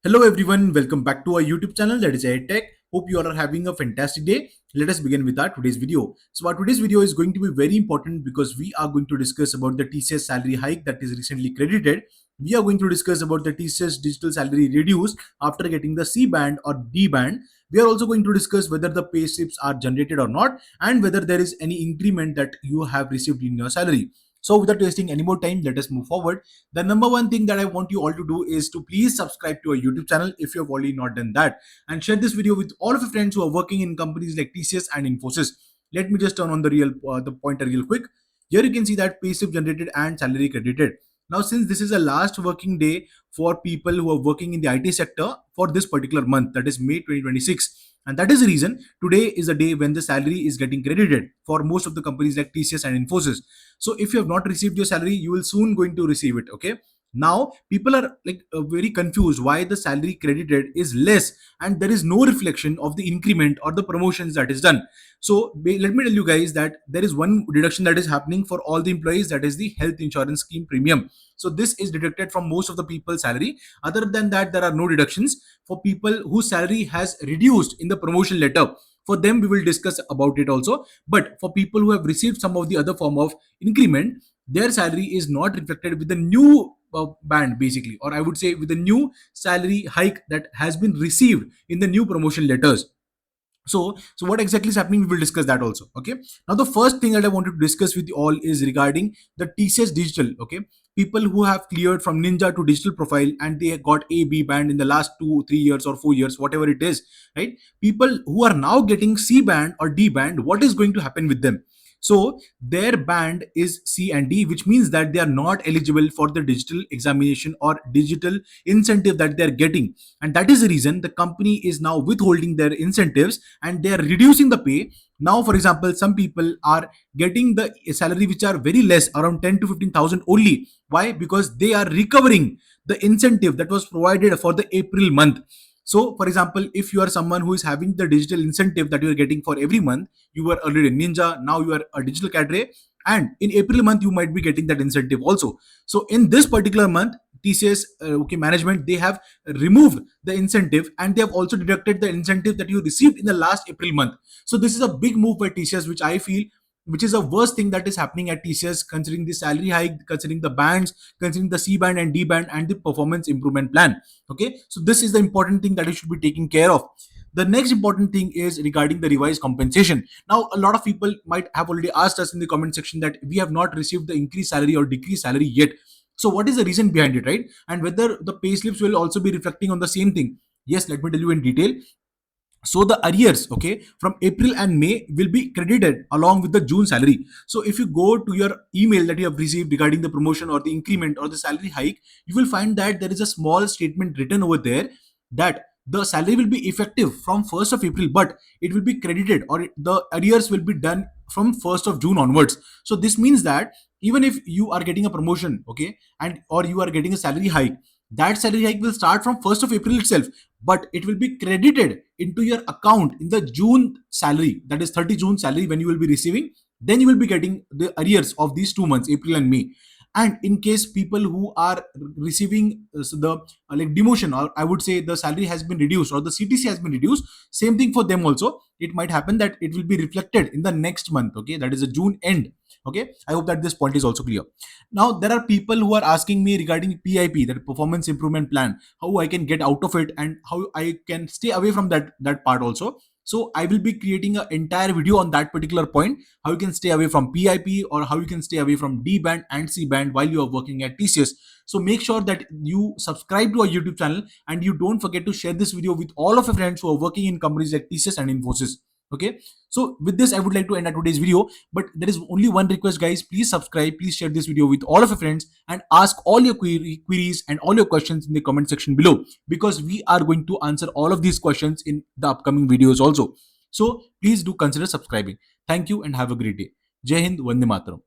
Hello everyone, welcome back to our YouTube channel, that is Tech. Hope you all are having a fantastic day. Let us begin with our today's video. So our today's video is going to be very important because we are going to discuss about the TCS salary hike that is recently credited. We are going to discuss about the TCS digital salary reduced after getting the C band or D band. We are also going to discuss whether the pay slips are generated or not and whether there is any increment that you have received in your salary. So without wasting any more time, let us move forward. The number one thing that I want you all to do is to please subscribe to our YouTube channel if you have already not done that, and share this video with all of your friends who are working in companies like TCS and Infosys. Let me just turn on the pointer real quick. Here you can see that payslip generated and salary credited. Now, since this is the last working day for people who are working in the IT sector for this particular month, that is May 2026, and that is the reason today is the day when the salary is getting credited for most of the companies like TCS and Infosys. So if you have not received your salary, you will soon going to receive it. Okay. Now people are like very confused why the salary credited is less and there is no reflection of the increment or the promotions that is done. So let me tell you guys that there is one deduction that is happening for all the employees, that is the health insurance scheme premium. So this is deducted from most of the people's salary. Other than that, there are no deductions for people whose salary has reduced in the promotion letter. For them we will discuss about it also, but for people who have received some of the other form of increment, their salary is not reflected with the new band basically, or I would say with the new salary hike that has been received in the new promotion letters. So what exactly is happening, we will discuss that also. Okay, now the first thing that I wanted to discuss with you all is regarding the TCS digital. Okay, people who have cleared from ninja to digital profile and they got A B band in the last 2 3 years or 4 years, whatever it is, right? People who are now getting C band or D band, what is going to happen with them? So their band is C and D, which means that they are not eligible for the digital examination or digital incentive that they are getting, and that is the reason the company is now withholding their incentives and they are reducing the pay. Now, for example, some people are getting the salary which are very less, around 10 to 15,000 only. Why? Because they are recovering the incentive that was provided for the April month. So, for example, if you are someone who is having the digital incentive that you are getting for every month, you were already Ninja, now you are a digital cadre, and in April month you might be getting that incentive also. So, in this particular month, TCS management, they have removed the incentive and they have also deducted the incentive that you received in the last April month. So this is a big move by TCS, which I feel, which is the worst thing that is happening at TCS, considering the salary hike, considering the bands, considering the C band and D band and the performance improvement plan. Okay, so this is the important thing that you should be taking care of. The next important thing is regarding the revised compensation. Now, a lot of people might have already asked us in the comment section that we have not received the increased salary or decreased salary yet. So what is the reason behind it, right? And whether the pay slips will also be reflecting on the same thing. Yes, let me tell you in detail. So the arrears, okay, from April and May will be credited along with the June salary. So if you go to your email that you have received regarding the promotion or the increment or the salary hike, you will find that there is a small statement written over there that the salary will be effective from 1st of April, but it will be credited, or the arrears will be done from 1st of June onwards. So this means that even if you are getting a promotion, okay, and or you are getting a salary hike, that salary hike will start from 1st of April itself, but it will be credited into your account in the June salary, that is 30 June salary when you will be receiving. Then you will be getting the arrears of these 2 months, April and May. And in case people who are receiving the like demotion, or I would say the salary has been reduced or the CTC has been reduced, same thing for them also. It might happen that it will be reflected in the next month, okay, that is the June end. Okay, I hope that this point is also clear. Now there are people who are asking me regarding PIP, that performance improvement plan, how I can get out of it and how I can stay away from that part also. So I will be creating an entire video on that particular point, how you can stay away from PIP or how you can stay away from D band and C band while you are working at TCS. So make sure that you subscribe to our YouTube channel and you don't forget to share this video with all of your friends who are working in companies like TCS and Infosys. Okay, so with this I would like to end today's video, but there is only one request, guys. Please subscribe, please share this video with all of your friends and ask all your queries and all your questions in the comment section below, because we are going to answer all of these questions in the upcoming videos also. So please do consider subscribing. Thank you and have a great day. Jai Hind, Vande Mataram.